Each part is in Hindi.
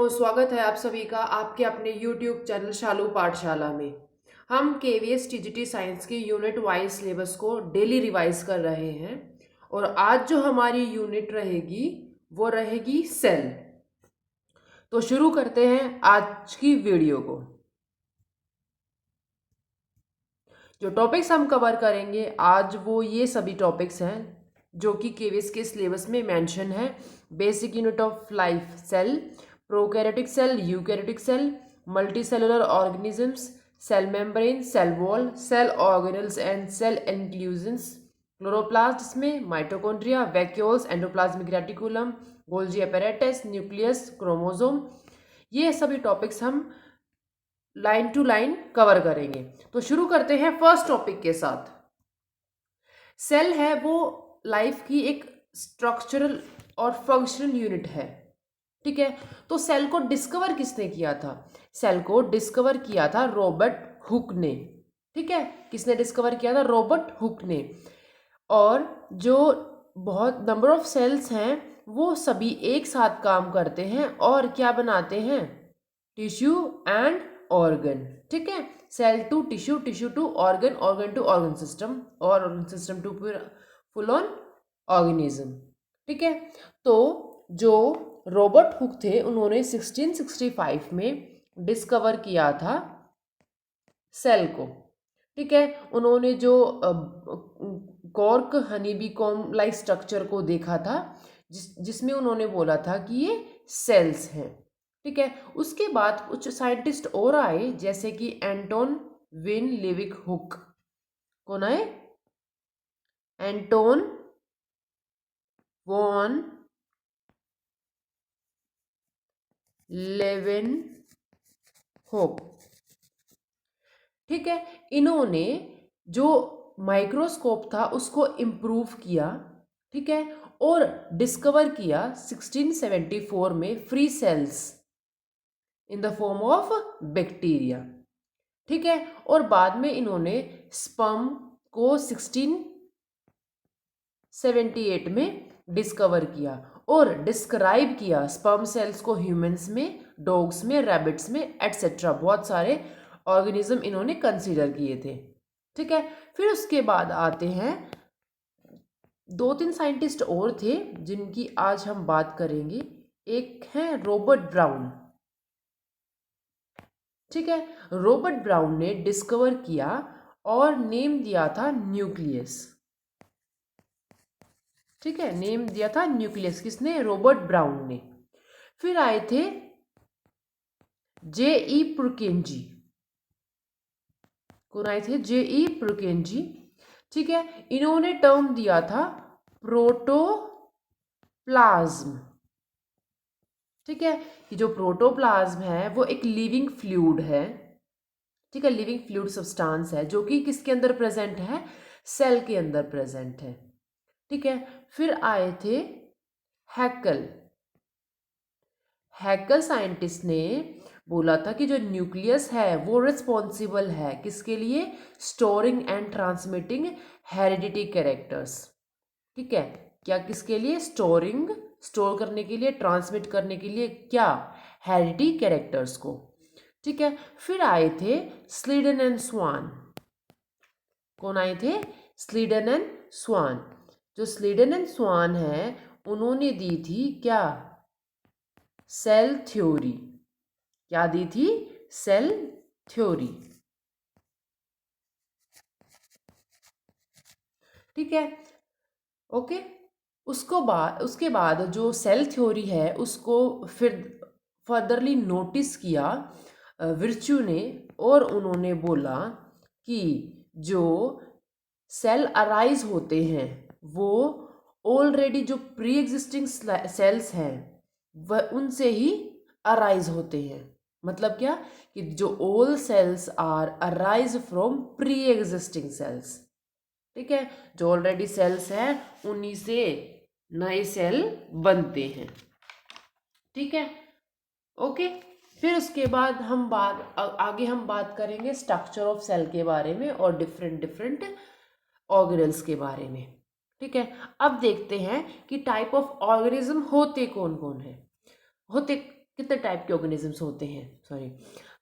स्वागत है आप सभी का आपके अपने YouTube चैनल शालू पाठशाला में। हम केवीएस टीजीटी साइंस की यूनिट वाइज सिलेबस को डेली रिवाइज कर रहे हैं और आज जो हमारी यूनिट रहेगी वो रहेगी सेल। तो शुरू करते हैं आज की वीडियो को। जो टॉपिक्स हम कवर करेंगे आज वो ये सभी टॉपिक्स हैं जो कि केवीएस के सिलेबस में मेंशन है। Basic unit of life cell, prokaryotic cell, eukaryotic cell, multicellular organisms, cell membrane, cell wall, cell organelles and cell inclusions, chloroplast में mitochondria, vacuoles, endoplasmic reticulum, Golgi apparatus, nucleus, chromosome, ये सभी टॉपिक्स हम लाइन टू लाइन कवर करेंगे। तो शुरू करते हैं फर्स्ट टॉपिक के साथ। सेल है वो लाइफ की एक स्ट्रक्चरल और फंक्शनल यूनिट है, ठीक है। तो सेल को डिस्कवर किसने किया था? सेल को डिस्कवर किया था रॉबर्ट हुक ने, ठीक है। किसने डिस्कवर किया था? रॉबर्ट हुक ने। और जो बहुत नंबर ऑफ सेल्स हैं वो सभी एक साथ काम करते हैं और क्या बनाते हैं? टिश्यू एंड ऑर्गन, ठीक है। Cell to tissue, tissue to organ, organ to organ system और organ system to full on organism, ठीक है। तो जो रॉबर्ट हुक थे उन्होंने 1665 में डिस्कवर किया था सेल को, ठीक है। उन्होंने जो cork honeybee com like structure को देखा था जिसमें उन्होंने बोला था कि ये सेल्स हैं, ठीक है। उसके बाद कुछ साइंटिस्ट और आए जैसे कि एंटोन विन लिविक हुक। कौन आए? एंटोन वॉन लेवेन हुक, ठीक है। इन्होंने जो माइक्रोस्कोप था उसको इम्प्रूव किया, ठीक है, और डिस्कवर किया 1674 में free cells in the form of bacteria, ठीक है। और बाद में इन्होंने स्पर्म को 1678 में डिस्कवर किया और डिस्क्राइब किया स्पर्म सेल्स को ह्यूमंस में, डॉग्स में, रैबिट्स में एटसेट्रा बहुत सारे ऑर्गेनिज्म इन्होंने कंसीडर किए थे, ठीक है। फिर उसके बाद आते हैं दो तीन साइंटिस्ट और थे जिनकी आज हम बात करेंगे। एक है रॉबर्ट ब्राउन, ठीक है। रॉबर्ट ब्राउन ने डिस्कवर किया और नेम दिया था न्यूक्लियस, ठीक है। नेम दिया था न्यूक्लियस किसने? रॉबर्ट ब्राउन ने। फिर आए थे J.E. पुरकेंजी। कौन आए थे? J.E. पुरकेंजी, ठीक है। इन्होंने टर्म दिया था प्रोटोप्लाज्म, ठीक है। ये जो प्रोटोप्लाज्म है वो एक लिविंग फ्लूइड है, ठीक है। लिविंग फ्लूइड सब्सटेंस है जो कि किसके अंदर प्रेजेंट है? सेल के अंदर प्रेजेंट है, ठीक है। फिर आए थे हैकल। हैकल साइंटिस्ट ने बोला था कि जो न्यूक्लियस है वो रिस्पॉन्सिबल है किसके लिए? Storing and transmitting heredity characters, ठीक है। क्या किसके लिए? स्टोरिंग, स्टोर करने के लिए, ट्रांसमिट करने के लिए, क्या? हेरिडिटी कैरेक्टर्स को, ठीक है। फिर आए थे स्लीडन एंड स्वान। कौन आए थे? Schleiden and Schwann. जो स्लीडन एंड स्वान है उन्होंने दी थी क्या? Cell theory. क्या दी थी? सेल थ्योरी, ठीक है, ओके। उसके बाद जो सेल थ्योरी है उसको फिर फर्दरली नोटिस किया विर्च्यू ने और उन्होंने बोला कि जो सेल अराइज होते हैं वो ऑलरेडी जो प्री एग्जिस्टिंग सेल्स हैं वह उनसे ही अराइज होते हैं। मतलब क्या? कि जो all cells are arise from pre existing cells, ठीक है। जो ऑलरेडी सेल्स हैं उन्हीं से नए सेल बनते हैं, ठीक है, ओके। फिर उसके बाद आगे हम बात करेंगे स्ट्रक्चर ऑफ सेल के बारे में और डिफरेंट डिफरेंट ऑर्गेनल्स के बारे में, ठीक है। अब देखते हैं कि टाइप ऑफ ऑर्गेनिज्म होते कौन कौन है। होते कितने टाइप के ऑर्गेनिजम्स होते हैं, सॉरी।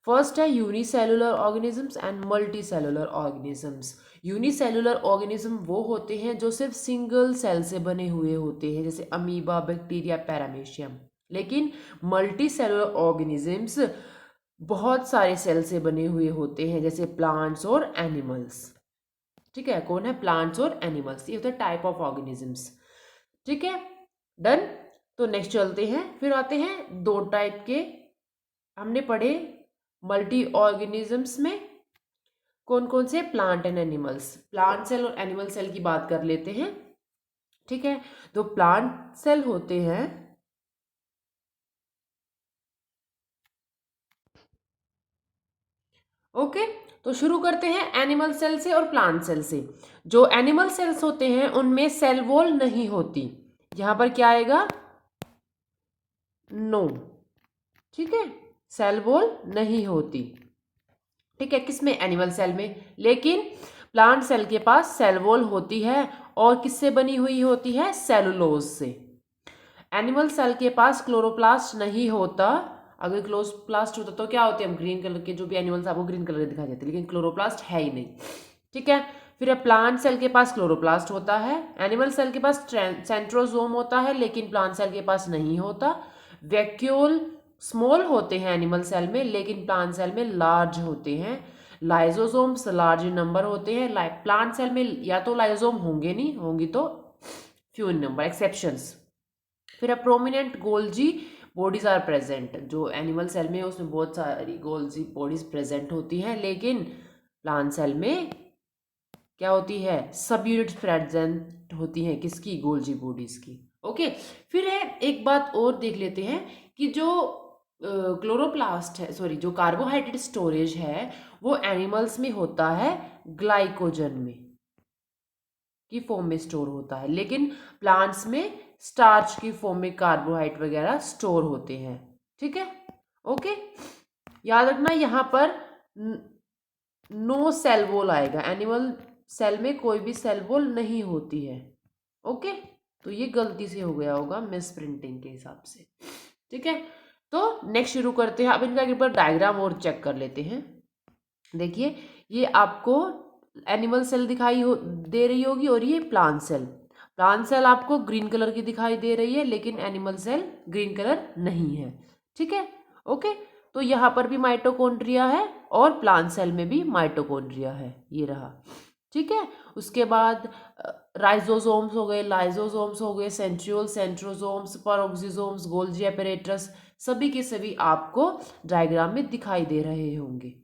फर्स्ट है unicellular organisms and multi cellular organisms. Unicellular organism वो होते हैं जो सिर्फ सिंगल सेल से बने हुए होते हैं, जैसे अमीबा, बैक्टीरिया, पैरामीशियम। लेकिन मल्टी सेलुलर ऑर्गेनिजम्स बहुत सारे सेल से बने हुए होते हैं, जैसे प्लांट्स और एनिमल्स। ठीक है, कौन है? प्लांट्स और एनिमल्स, ये होता है टाइप ऑफ ऑर्गेनिजम्स। ठीक है, डन। तो नेक्स्ट चलते हैं, फिर आते हैं दो टाइप के हमने पढ़े मल्टी ऑर्गेनिजम्स में कौन कौन से, plant and animals. Plant cell और एनिमल सेल की बात कर लेते हैं। ठीक है, तो प्लांट सेल होते हैं, ओके। तो शुरू करते हैं एनिमल सेल से और प्लांट सेल से। जो एनिमल सेल्स होते हैं उनमें सेल वॉल नहीं होती, यहां पर क्या आएगा? नो। ठीक है, सेल वॉल नहीं होती। ठीक है, किसमें? एनिमल सेल में। लेकिन प्लांट सेल के पास सेल वॉल होती है, और किससे बनी हुई होती है? सेलुलोज से। एनिमल सेल के पास क्लोरोप्लास्ट नहीं होता। अगर क्लोरोप्लास्ट होता तो क्या होते हैं? हम ग्रीन कलर के जो भी एनिमल्स आपको ग्रीन कलर के दिखाई देते, लेकिन क्लोरोप्लास्ट है ही नहीं। ठीक है, फिर प्लांट सेल के पास क्लोरोप्लास्ट होता है। एनिमल सेल के पास सेंट्रोजोम होता है, लेकिन प्लांट सेल के पास नहीं होता। वैक्यूल स्मॉल होते हैं एनिमल सेल में, लेकिन प्लांट सेल में लार्ज होते हैं। लाइजोसोम्स लार्ज नंबर होते हैं। प्लांट सेल में या तो लाइजोम होंगे नहीं, होंगी तो फ्यू इन नंबर, एक्सेप्शंस। फिर prominent Golgi bodies are present. जो एनिमल सेल में है उसमें बहुत सारी गोल्जी बॉडीज प्रेजेंट होती हैं, लेकिन प्लांट सेल में क्या होती है? सब यूनिट्स प्रेजेंट होती हैं, किसकी? गोल्जी बॉडीज की। ओके, फिर है एक बात और देख लेते हैं कि जो क्लोरोप्लास्ट है, सॉरी, जो कार्बोहाइड्रेट स्टोरेज है वो एनिमल्स में होता है ग्लाइकोजन में की फॉर्म में स्टोर होता है, लेकिन प्लांट्स में स्टार्च की फॉर्म में कार्बोहाइड्रेट वगैरह स्टोर होते हैं। ठीक है, ओके। याद रखना यहाँ पर नो सेल वॉल आएगा, एनिमल सेल में कोई भी सेल वॉल नहीं होती है। ओके, तो ये गलती से हो गया होगा मिस प्रिंटिंग के हिसाब से। ठीक है, तो नेक्स्ट शुरू करते हैं। अब इनका एक बार डायग्राम और चेक कर लेते हैं। देखिए, ये आपको एनिमल सेल दिखाई दे रही होगी, और ये प्लांट सेल। प्लांट सेल आपको ग्रीन कलर की दिखाई दे रही है, लेकिन एनिमल सेल ग्रीन कलर नहीं है। ठीक है, ओके। तो यहाँ पर भी माइटोकॉन्ड्रिया है, और प्लांट सेल में भी माइटोकॉन्ड्रिया है, ये रहा। ठीक है, उसके बाद राइजोसोम्स हो गए, लाइजोसोम्स हो गए, centriole, centrosomes, peroxisomes, Golgi apparatus, सभी के सभी आपको डायग्राम में दिखाई दे रहे होंगे।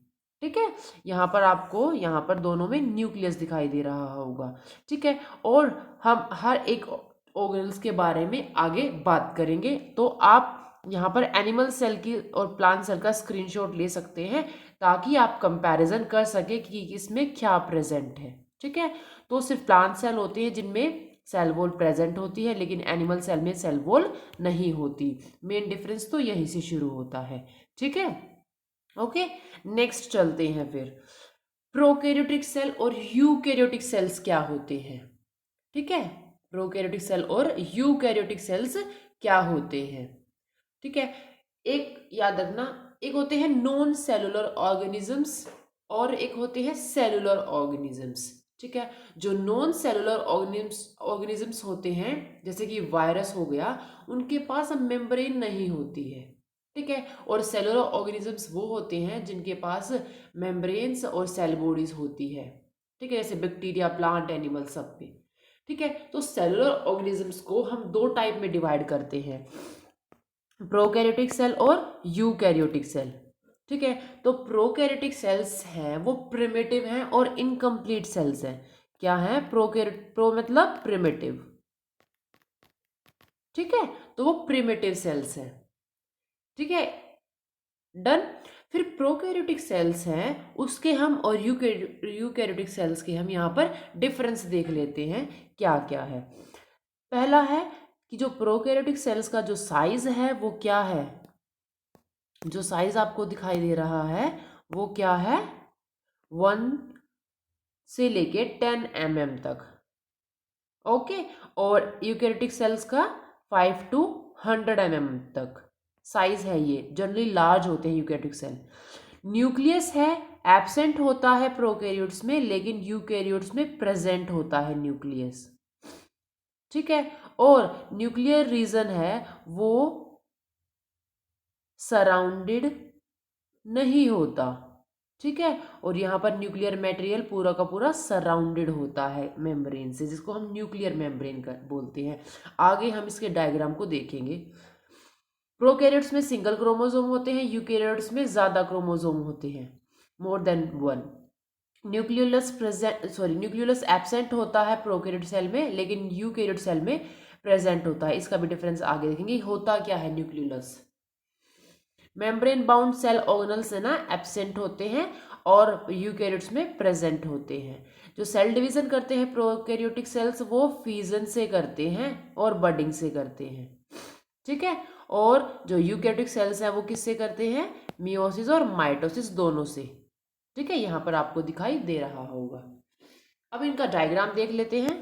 ठीक है, यहाँ पर आपको, यहाँ पर दोनों में न्यूक्लियस दिखाई दे रहा होगा। ठीक है, और हम हर एक ऑर्गेनल्स के बारे में आगे बात करेंगे। तो आप यहाँ पर एनिमल सेल की और प्लांट सेल का स्क्रीनशॉट ले सकते हैं, ताकि आप कंपैरिजन कर सके कि इसमें क्या प्रेजेंट है। ठीक है, तो सिर्फ प्लांट सेल होते हैं जिनमें सेल वॉल प्रेजेंट होती है, लेकिन एनिमल सेल में सेल वॉल नहीं होती। मेन डिफरेंस तो यहीं से शुरू होता है। ठीक है, ओके। नेक्स्ट चलते हैं फिर, प्रोकैरियोटिक सेल और यूकैरियोटिक सेल्स क्या होते हैं। ठीक है, प्रोकैरियोटिक सेल और यूकैरियोटिक सेल्स क्या होते हैं। ठीक है, एक याद रखना, एक होते हैं नॉन सेलुलर ऑर्गेनिजम्स और एक होते हैं सेलुलर ऑर्गेनिजम्स। ठीक है, जो नॉन सेलुलर ऑर्गेनिजम्स होते हैं, जैसे कि वायरस हो गया, उनके पास मेम्ब्रेन नहीं होती है। ठीक है, और सेलुलर ऑर्गेनिजम्स वो होते हैं जिनके पास मेम्ब्रेन्स और सेल बॉडीज होती है। ठीक है, जैसे बैक्टीरिया, प्लांट, एनिमल, सब पे। ठीक है, तो सेलुलर ऑर्गेनिजम्स को हम दो टाइप में डिवाइड करते हैं, प्रोकैरियोटिक सेल और यूकैरियोटिक सेल। ठीक है, तो प्रोकैरियोटिक सेल्स हैं वो प्रिमिटिव हैं और इनकम्प्लीट सेल्स हैं। क्या है? प्रो मतलब प्रिमिटिव। ठीक है, तो वो प्रिमिटिव सेल्स हैं। ठीक है, डन। फिर प्रोकैरियोटिक सेल्स हैं उसके हम, और यूकैरियोटिक सेल्स के हम यहाँ पर डिफरेंस देख लेते हैं क्या क्या है। पहला है कि जो प्रोकैरियोटिक सेल्स का जो साइज है वो क्या है, जो साइज आपको दिखाई दे रहा है वो क्या है, 1 से लेके 10 mm तक। ओके, और यूकैरियोटिक सेल्स का 5 to 100 mm तक। साइज है ये, जनरली लार्ज होते हैं यूकैरियोटिक सेल। न्यूक्लियस है, एब्सेंट होता है प्रोकैरियोट्स में, लेकिन यूकैरियोट्स में प्रेजेंट होता है न्यूक्लियस, ठीक है। और न्यूक्लियर रीजन है वो सराउंडेड नहीं होता, ठीक है। और यहाँ पर न्यूक्लियर मटेरियल पूरा का पूरा सराउंडेड होता है मेम्ब्रेन से, जिसको हम न्यूक्लियर मेम्ब्रेन बोलते हैं। आगे हम इसके डायग्राम को देखेंगे। प्रोकैरियोट्स में सिंगल क्रोमोसोम होते हैं, यूकैरियोट्स में ज़्यादा क्रोमोसोम होते हैं, more than one. Nucleolus absent होता है प्रोकैरियोट सेल में, लेकिन यूकैरियोट सेल में प्रेजेंट होता है। इसका भी डिफरेंस आगे देखेंगे। होता क्या है nucleolus? Membrane bound cell organelles है ना, एब्सेंट होते हैं और यूकैरियोट्स में प्रेजेंट होते हैं। जो सेल डिवीजन करते हैं प्रोकैरियोटिक सेल्स, वो फीजन से करते हैं और बडिंग से करते हैं, ठीक है। और जो यूकैरियोटिक सेल्स हैं वो किससे करते हैं? मियोसिस और माइटोसिस दोनों से, ठीक है। यहाँ पर आपको दिखाई दे रहा होगा। अब इनका डायग्राम देख लेते हैं।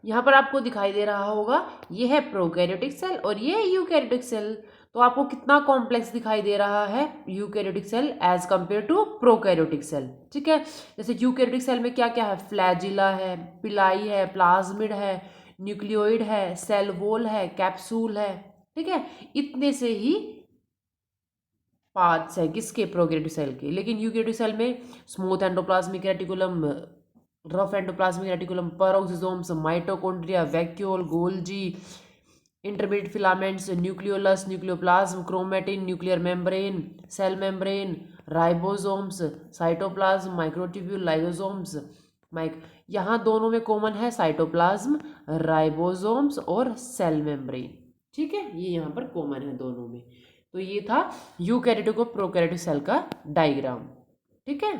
यहाँ पर आपको दिखाई दे रहा होगा, ये है प्रोकैरियोटिक सेल और ये है यूकैरियोटिक सेल। तो आपको कितना कॉम्प्लेक्स दिखाई दे रहा है eukaryotic cell as compare to prokaryotic cell, ठीक है। जैसे यूकैरियोटिक सेल में क्या क्या है? फ्लैजिला है, पिलाई है, प्लाज्मिड है, न्यूक्लियोइड है, सेल वॉल है, कैप्सूल है, ठीक है। इतने से ही पार्ट्स है किसके? प्रोकैरियोटिक सेल के। लेकिन यूकैरियोटिक सेल में smooth endoplasmic reticulum, rough endoplasmic reticulum, peroxisomes, mitochondria, vacuole, Golgi, intermediate filaments, nucleolus, nucleoplasm, chromatin, nuclear membrane, cell membrane, ribosomes, cytoplasm, microtubule, lysosomes, यहाँ दोनों में कॉमन है साइटोप्लाज्म, राइबोसोम्स और सेल मेम्ब्रेन, ठीक है। ये यहाँ पर कॉमन है दोनों में। तो ये था यूकैरियोटिक और प्रोकैरियोटिक सेल का डायग्राम, ठीक है।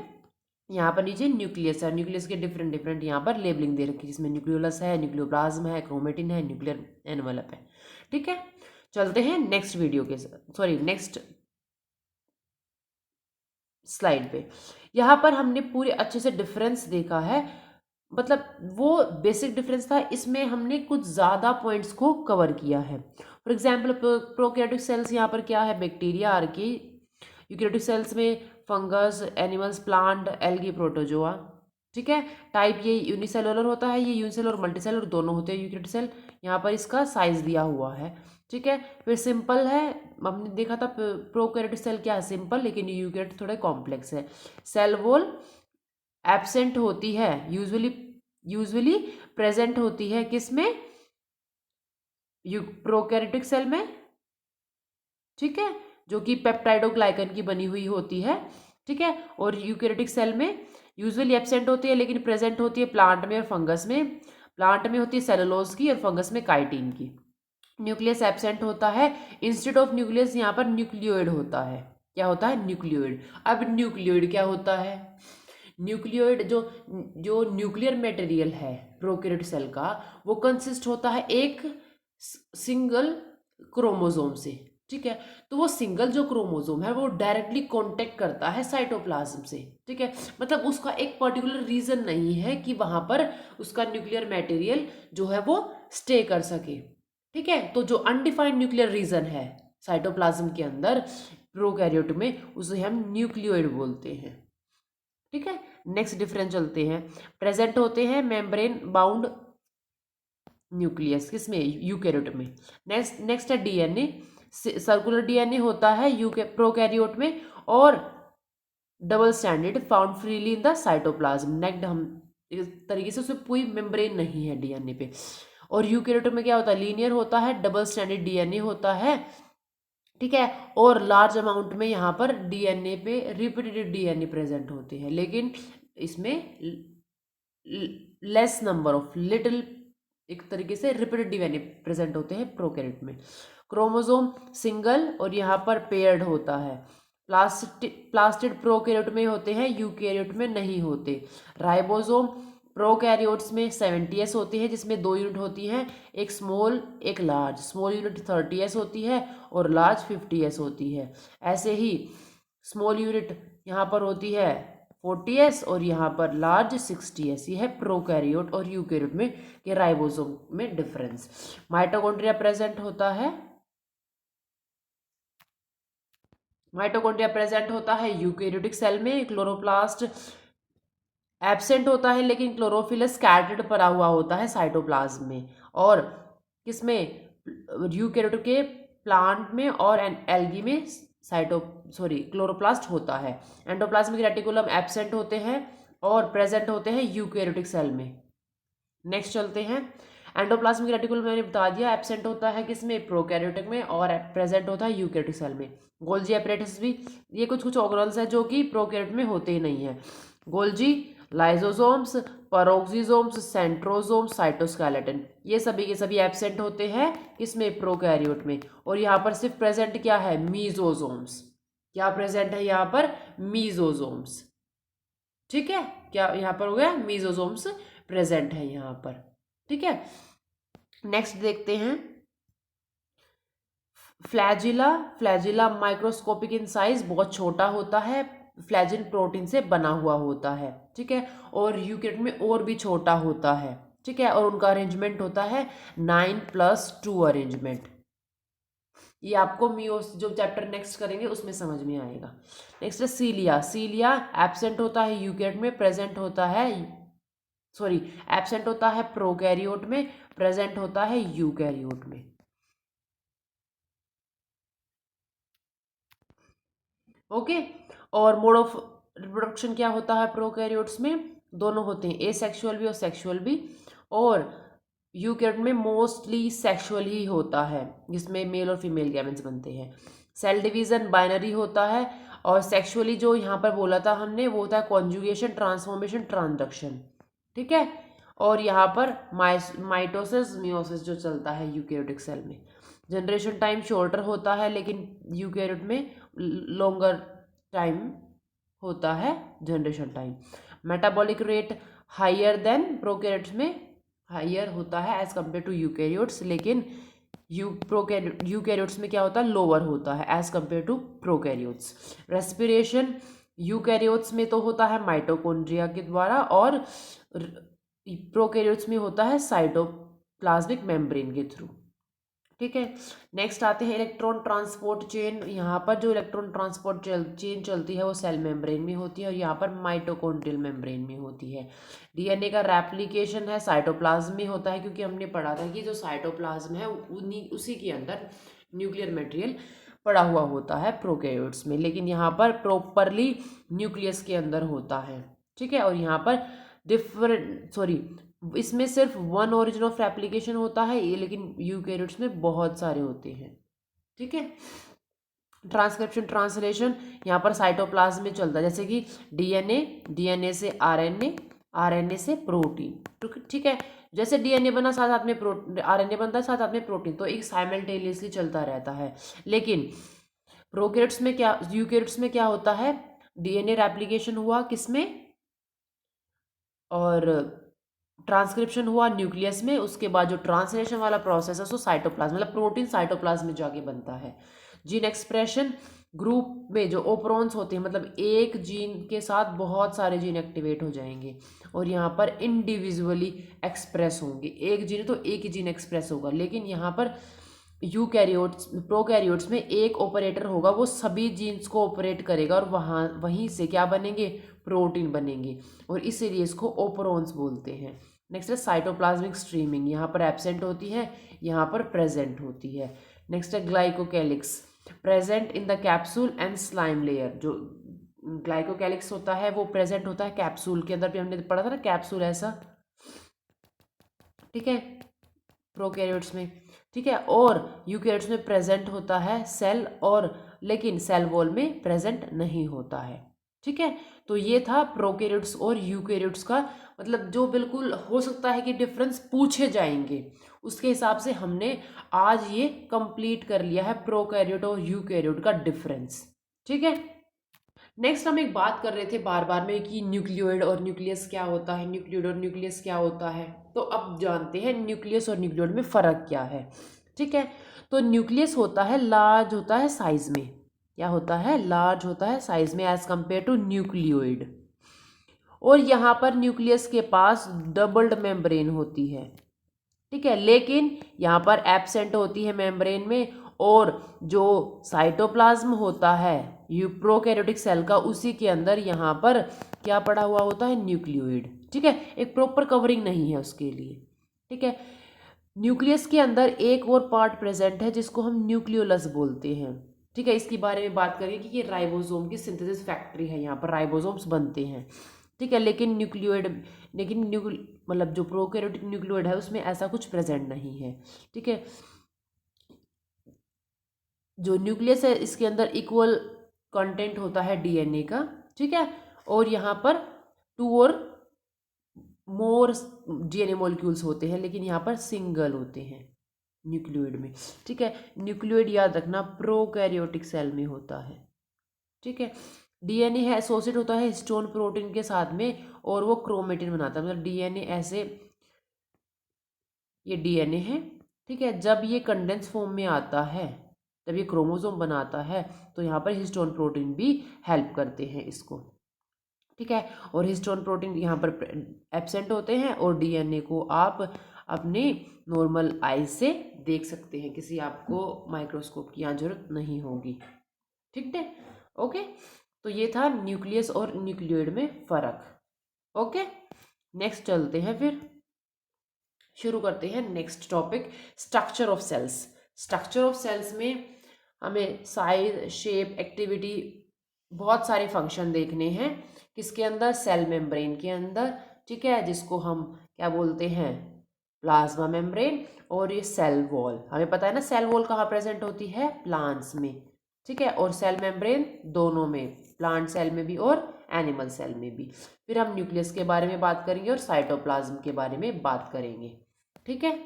यहाँ पर नीचे न्यूक्लियस है, न्यूक्लियस के डिफरेंट डिफरेंट यहाँ पर लेबलिंग दे रखी है, जिसमें न्यूक्लियोलस है, न्यूक्लियोप्लाज्म है, क्रोमेटिन है, न्यूक्लियर एनवलप है, ठीक है। चलते हैं नेक्स्ट वीडियो के नेक्स्ट स्लाइड पे। यहाँ पर हमने पूरे अच्छे से डिफरेंस देखा है, मतलब वो बेसिक डिफरेंस था, इसमें हमने कुछ ज़्यादा पॉइंट्स को कवर किया है। फॉर एग्जाम्पल प्रोकैरियोटिक सेल्स यहाँ पर क्या है? Bacteria, Archie. यूकैरियोटिक सेल्स में fungus, animals, plant, algae, protozoa, ठीक है। टाइप ये यूनिसेलुलर होता है, ये यूनिसेलुलर और मल्टीसेलुलर दोनों होते हैं यूकैरियोटिक सेल। यहाँ पर इसका साइज दिया हुआ है, ठीक है। फिर सिंपल है, हमने देखा था प्रोकैरियोटिक सेल क्या है? सिंपल, लेकिन यूकैरियोटिक थोड़ा कॉम्प्लेक्स है। सेल वॉल एब्सेंट होती है, यूजुअली प्रेजेंट होती है किसमें? प्रोकैरियोटिक सेल में, ठीक है, जो कि पेप्टाइडोग्लाइकन की बनी हुई होती है, ठीक है। और यूकैरियोटिक सेल में यूजुअली एब्सेंट होती है, लेकिन प्रेजेंट होती है प्लांट में और फंगस में। प्लांट में होती है सेलुलोज की और फंगस में काइटिन की। न्यूक्लियस एब्सेंट होता है, इंस्टेड ऑफ न्यूक्लियस यहाँ पर न्यूक्लियोइड होता है। क्या होता है? न्यूक्लियोइड। अब न्यूक्लियोइड क्या होता है? न्यूक्लियोइड जो जो न्यूक्लियर मटेरियल है प्रोकैरियोटिक सेल का, वो कंसिस्ट होता है एक सिंगल क्रोमोसोम से, ठीक है। तो वो सिंगल जो क्रोमोसोम है वो डायरेक्टली कांटेक्ट करता है साइटोप्लाज्म से, ठीक है। मतलब उसका एक पर्टिकुलर रीजन नहीं है कि वहां पर उसका न्यूक्लियर मटेरियल जो है वो स्टे कर सके, ठीक है। तो जो अनडिफाइंड न्यूक्लियर रीजन है साइटोप्लाज्म के अंदर प्रोकैरियोट में, उसे हम न्यूक्लियोइड बोलते हैं, ठीक है। नेक्स्ट डिफरेंस चलते हैं। प्रेजेंट होते हैं मेम्ब्रेन बाउंड न्यूक्लियस, किसमें? यूकैरियोट में। नेक्स्ट है डीएनए, सर्कुलर डीएनए होता है प्रोकैरियोट में, और double standard found freely in the cytoplasm. Next हम इस तरीके से, उसमें पूरी मेम्ब्रेन नहीं है डीएनए पे। और यूकैरियोट में क्या होता है? लीनियर होता है, डबल स्टैंडर्ड डीएनए होता है, ठीक है। और लार्ज अमाउंट में यहाँ पर डीएनए पे रिपीटेड डीएनए प्रेजेंट होते हैं, लेकिन इसमें लेस नंबर ऑफ लिटिल, एक तरीके से रिपीटेड डीएनए प्रेजेंट होते हैं प्रोकैरियोट में। क्रोमोसोम सिंगल और यहाँ पर पेयर्ड होता है। प्लास्टिड प्रोकैरियोट में होते हैं, यूकैरियोट में नहीं होते। राइबोसोम प्रोकैरियोट्स में 70s होती है, जिसमें 2 यूनिट होती हैं, एक स्मॉल एक लार्ज। स्मॉल यूनिट 30s होती है और लार्ज 50s होती है। ऐसे ही स्मॉल यूनिट यहाँ पर होती है 40s और यहाँ पर लार्ज 60s। ये है प्रोकैरियोट और यूकैरियोट में के राइबोसोम में डिफरेंस। माइटोकॉन्ड्रिया प्रेजेंट होता है, माइटोकॉन्ड्रिया प्रेजेंट होता है यूकैरियोटिक सेल में, क्लोरोप्लास्ट एब्सेंट होता है लेकिन क्लोरोफिल स्कैटर्ड पड़ा हुआ होता है साइटोप्लाज्म में, और किसमें, यूकैरियोट के प्लांट में और एल्गी में क्लोरोप्लास्ट होता है। एंडोप्लाज्मिक रेटिकुलम एब्सेंट होते हैं और प्रेजेंट होते हैं यूकैरियोटिक सेल में। नेक्स्ट चलते हैं, एंडोप्लाज्मिक रेटिकुलम मैंने बता दिया एब्सेंट होता है किसमें, प्रोकैरियोटिक में, और प्रेजेंट होता है यूकैरियोटिक सेल में। गोल्जी अपैरेटस भी, ये कुछ कुछ ऑर्गेनेल्स है जो कि प्रोकैरियोट में होते ही नहीं है। Golgi, lysosomes, peroxisomes, centrosomes, cytoskeleton, ये सभी के सभी एब्सेंट होते हैं किसमें, प्रोकैरियोट में। और यहाँ पर सिर्फ प्रेजेंट क्या है, मीजोसोम्स। क्या प्रेजेंट है यहाँ पर, मीजोसोम्स। ठीक है, क्या यहाँ पर हो गया, मीजोसोम्स प्रेजेंट है यहाँ पर। ठीक है, नेक्स्ट देखते हैं, flagella. Flagella microscopic in size, बहुत छोटा होता है, फ्लैजिन प्रोटीन से बना हुआ होता है। ठीक है, और यूकैरियोट में और भी छोटा होता है। ठीक है, और उनका अरेंजमेंट होता है 9+2 अरेंजमेंट। ये आपको मियोस जो चैप्टर नेक्स्ट करेंगे उसमें समझ में आएगा। नेक्स्ट है सीलिया। सीलिया एब्सेंट होता है यूकैरियोट में, प्रेजेंट होता है एब्सेंट होता है प्रोकैरियोट में, प्रेजेंट होता है यूकैरियोट में। ओके, और मोड ऑफ रिप्रोडक्शन क्या होता है प्रोकैरियोट्स में, दोनों होते हैं, एसेक्सुअल भी और सेक्सुअल भी। और यूकैरियोट में मोस्टली सेक्सुअल ही होता है, जिसमें मेल और फीमेल गैमेट्स बनते हैं। सेल डिवीजन बाइनरी होता है, और सेक्सुअली जो यहाँ पर बोला था हमने वो होता है कॉन्जुगेशन, ट्रांसफॉर्मेशन, ट्रांसडक्शन। ठीक है, और यहाँ पर माइटोसिस मियोसिस जो चलता है यूकैरियोटिक सेल में। जनरेशन टाइम शॉर्टर होता है लेकिन यूकैरियोट में लॉन्गर टाइम होता है generation time. Metabolic rate higher than prokaryotes में, हायर होता है एज कम्पेयर टू यूकैरियोट्स, लेकिन यूकैरियोट्स में क्या होता है, लोअर होता है as compare to prokaryotes. Respiration eukaryotes में तो होता है माइटोकॉन्ड्रिया के द्वारा, और प्रोकैरियोट्स में होता है साइटोप्लाज्मिक मेम्ब्रेन के थ्रू। ठीक है, नेक्स्ट आते हैं इलेक्ट्रॉन ट्रांसपोर्ट चेन। यहाँ पर जो इलेक्ट्रॉन ट्रांसपोर्ट चेन चलती है वो सेल मेम्ब्रेन में होती है, और यहाँ पर माइटोकॉन्ड्रियल मेम्ब्रेन में होती है। डीएनए का रेप्लिकेशन है साइटोप्लाज्म में होता है, क्योंकि हमने पढ़ा था कि जो साइटोप्लाज्म है उसी के अंदर न्यूक्लियर मटेरियल पड़ा हुआ होता है प्रोकैरियोट्स में, लेकिन यहाँ पर प्रॉपरली न्यूक्लियस के अंदर होता है। ठीक है, और यहाँ पर इसमें सिर्फ वन ओरिजिन ऑफ रेप्लिकेशन होता है ये, लेकिन यूकैरियोट्स में बहुत सारे होते हैं। ठीक है, ट्रांसक्रिप्शन ट्रांसलेशन यहाँ पर साइटोप्लाज्म में चलता है, जैसे कि डीएनए से आरएनए, आरएनए से प्रोटीन। ठीक है, जैसे डीएनए बना साथ साथ में आरएनए बनता है साथ साथ में प्रोटीन, तो एक साइमल्टेनियसली चलता रहता है। लेकिन प्रोकैरियोट्स में क्या, यूकैरियोट्स में क्या होता है, डीएनए रेप्लिकेशन हुआ किसमें, और ट्रांसक्रिप्शन हुआ न्यूक्लियस में, उसके बाद जो ट्रांसलेशन वाला प्रोसेस है सो साइटोप्लाज्म, मतलब प्रोटीन साइटोप्लाज्म में जाके बनता है। जीन एक्सप्रेशन ग्रुप में जो ओपरॉन्स होते हैं, मतलब एक जीन के साथ बहुत सारे जीन एक्टिवेट हो जाएंगे, और यहाँ पर इंडिविजुअली एक्सप्रेस होंगे। एक जीन तो एक ही जीन एक्सप्रेस होगा, लेकिन यहाँ पर प्रोकैरियोट्स में एक ऑपरेटर होगा, वो सभी जीन्स को ऑपरेट करेगा, और वहीं से क्या बनेंगे, प्रोटीन बनेंगे, और इसीलिए इसको ओपरॉन्स बोलते हैं। नेक्स्ट है साइटोप्लाज्मिक स्ट्रीमिंग, यहाँ पर एब्सेंट होती है, यहाँ पर प्रेजेंट होती है। नेक्स्ट है glycocalyx, present in the capsule and slime layer. जो ग्लाइकोकैलिक्स होता है वो प्रेजेंट होता है कैप्सूल के अंदर, भी हमने पढ़ा था ना कैप्सूल ऐसा। ठीक है, प्रोकैरियोट्स में। ठीक है, और यूकैरियोट्स में प्रेजेंट होता है सेल, और लेकिन सेल वॉल में प्रेजेंट नहीं होता है। ठीक है, तो ये था प्रोकैरियोट्स और यूकैरियोट्स का, मतलब जो बिल्कुल हो सकता है कि डिफरेंस पूछे जाएंगे, उसके हिसाब से हमने आज ये कंप्लीट कर लिया है प्रोकैरियोट और यूकैरियोट का डिफरेंस। ठीक है, नेक्स्ट हम एक बात कर रहे थे बार बार में कि न्यूक्लियोइड और न्यूक्लियस क्या होता है, न्यूक्लियोइड और न्यूक्लियस क्या होता है। तो अब जानते हैं न्यूक्लियस और न्यूक्लियोइड में फ़र्क क्या है। ठीक है, तो न्यूक्लियस होता है लार्ज होता है साइज में, क्या होता है, लार्ज होता है साइज में एज कंपेयर टू न्यूक्लियोइड। और यहाँ पर न्यूक्लियस के पास डबल्ड मेम्ब्रेन होती है। ठीक है, लेकिन यहाँ पर एब्सेंट होती है मेम्ब्रेन में, और जो साइटोप्लाज्म होता है प्रोकैरियोटिक सेल का, उसी के अंदर यहाँ पर क्या पड़ा हुआ होता है, न्यूक्लियोइड। ठीक है, एक प्रॉपर कवरिंग नहीं है उसके लिए। ठीक है, न्यूक्लियस के अंदर एक और पार्ट प्रेजेंट है जिसको हम न्यूक्लियोलस बोलते हैं। ठीक है, इसके बारे में बात करेंगे कि ये राइबोसोम की सिंथेसिस फैक्ट्री है, यहाँ पर राइबोसोम्स बनते हैं। ठीक है, लेकिन मतलब जो प्रोकैरियोटिक न्यूक्लियोइड है उसमें ऐसा कुछ प्रेजेंट नहीं है। ठीक है, जो न्यूक्लियस है इसके अंदर इक्वल कंटेंट होता है डीएनए का। ठीक है, और यहाँ पर 2 और मोर डीएनए मॉलिक्यूल्स होते हैं, लेकिन यहाँ पर सिंगल होते हैं न्यूक्लियोइड में। ठीक है, न्यूक्लियोइड याद रखना प्रोकैरियोटिक सेल में होता है। ठीक है, डीएनए है एसोसिएट होता है हिस्टोन प्रोटीन के साथ में, और वो क्रोमेटिन बनाता है। मतलब डीएनए ऐसे, ये डीएनए है। ठीक है, जब ये कंडेंस फॉर्म में आता है, जब ये क्रोमोसोम बनाता है, तो यहाँ पर हिस्टोन प्रोटीन भी हेल्प करते हैं इसको। ठीक है, और हिस्टोन प्रोटीन यहाँ पर एब्सेंट होते हैं, और डीएनए को आप अपने नॉर्मल आईज से देख सकते हैं, किसी आपको माइक्रोस्कोप की यहाँ जरूरत नहीं होगी। ठीक है, ओके, तो ये था न्यूक्लियस और न्यूक्लियोइड में फर्क। ओके, नेक्स्ट चलते हैं, फिर शुरू करते हैं next topic, structure of cells. Structure of cells में हमें साइज, शेप, एक्टिविटी, बहुत सारे फंक्शन देखने हैं। किसके अंदर, सेल मेम्ब्रेन के अंदर। ठीक है, जिसको हम क्या बोलते हैं, प्लाज्मा मेम्ब्रेन। और ये सेल वॉल, हमें पता है ना सेल वॉल कहाँ प्रेजेंट होती है, प्लांट्स में। ठीक है, और सेल मेम्ब्रेन दोनों में, प्लांट सेल में भी और एनिमल सेल में भी। फिर हम न्यूक्लियस के बारे में बात करेंगे और साइटोप्लाज्म के बारे में बात करेंगे। ठीक है,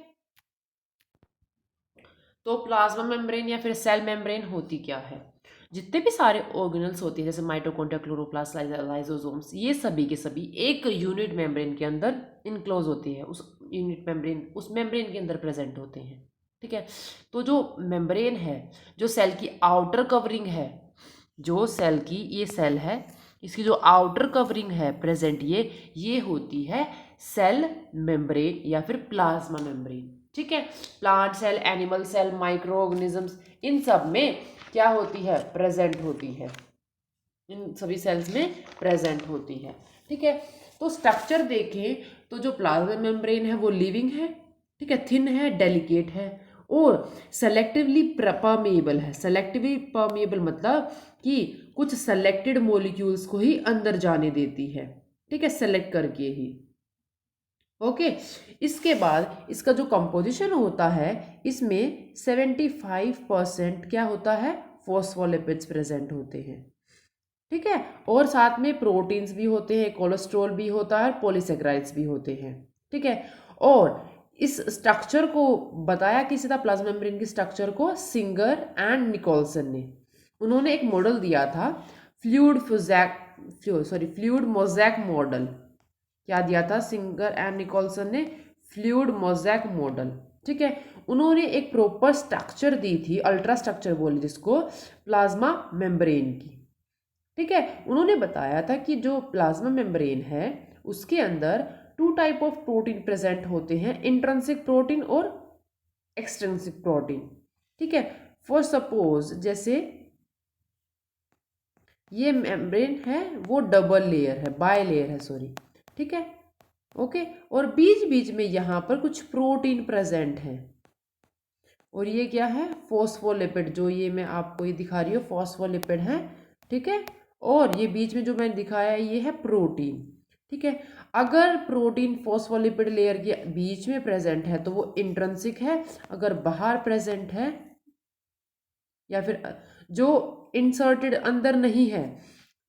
तो प्लाज्मा मेम्ब्रेन या फिर सेल मेम्ब्रेन होती क्या है, जितने भी सारे ऑर्गेनल्स होते हैं जैसे माइटोकॉन्ड्रिया, क्लोरोप्लास्ट, लाइसोसोम्स, ये सभी के सभी एक यूनिट मेम्ब्रेन के अंदर इनक्लोज होती है, उस यूनिट मेम्ब्रेन, उस मेम्ब्रेन के अंदर प्रेजेंट होते हैं। ठीक है, तो जो मेम्ब्रेन है, जो सेल की आउटर कवरिंग है, जो सेल की, ये सेल है, इसकी जो आउटर कवरिंग है प्रेजेंट, ये होती है सेल मेम्ब्रेन या फिर प्लाज्मा मेम्ब्रेन। ठीक है, plant cell, animal cell, micro organisms, इन सब में क्या होती है, प्रेजेंट होती है, इन सभी सेल्स में प्रेजेंट होती है। ठीक है, तो स्ट्रक्चर देखें तो जो प्लाज्मा मेम्ब्रेन है वो लिविंग है। ठीक है, थिन है, डेलिकेट है, और सेलेक्टिवली परमेएबल है। सेलेक्टिवली परमेएबल मतलब कि कुछ सेलेक्टेड मॉलिक्यूल्स को ही अंदर जाने देती है। ठीक है, सेलेक्ट करके ही। ओके, इसके बाद इसका जो कंपोजिशन होता है, इसमें 75% क्या होता है, फॉस्फोलिपिड्स प्रेजेंट होते हैं। ठीक है, और साथ में प्रोटीन्स भी होते हैं, कोलेस्ट्रॉल भी होता है, पॉलीसेकेराइड्स भी होते हैं। ठीक है, और इस स्ट्रक्चर को बताया किसी था, प्लाज्मा मेम्ब्रेन की स्ट्रक्चर को, सिंगर एंड निकोलसन ने। उन्होंने एक मॉडल दिया था, फ्लूइड मोज़ैक मॉडल। क्या दिया था, सिंगर एंड निकोलसन ने फ्लूइड मोज़ैक मॉडल। ठीक है, उन्होंने एक प्रॉपर स्ट्रक्चर दी थी, अल्ट्रा स्ट्रक्चर बोले जिसको, प्लाज्मा मेम्ब्रेन की। ठीक है, उन्होंने बताया था कि जो प्लाज्मा मेम्ब्रेन है उसके अंदर 2 टाइप ऑफ प्रोटीन प्रेजेंट होते हैं, इंट्रिंसिक प्रोटीन और एक्सट्रिंसिक प्रोटीन। ठीक है, फॉर सपोज जैसे ये मेम्ब्रेन है वो डबल लेयर है, बाय लेयर है, सॉरी। ठीक है, ओके, और बीच बीच में यहाँ पर कुछ प्रोटीन प्रेजेंट है, और ये क्या है, फॉस्फोलिपिड, जो ये मैं आपको ये दिखा रही हूँ फॉस्फोलिपिड है। ठीक है, और ये बीच में जो मैंने दिखाया है ये है प्रोटीन। ठीक है, अगर प्रोटीन फॉस्फोलिपिड लेयर के बीच में प्रेजेंट है तो वो इंट्रिंसिक है, अगर बाहर प्रेजेंट है या फिर जो इंसर्टेड अंदर नहीं है,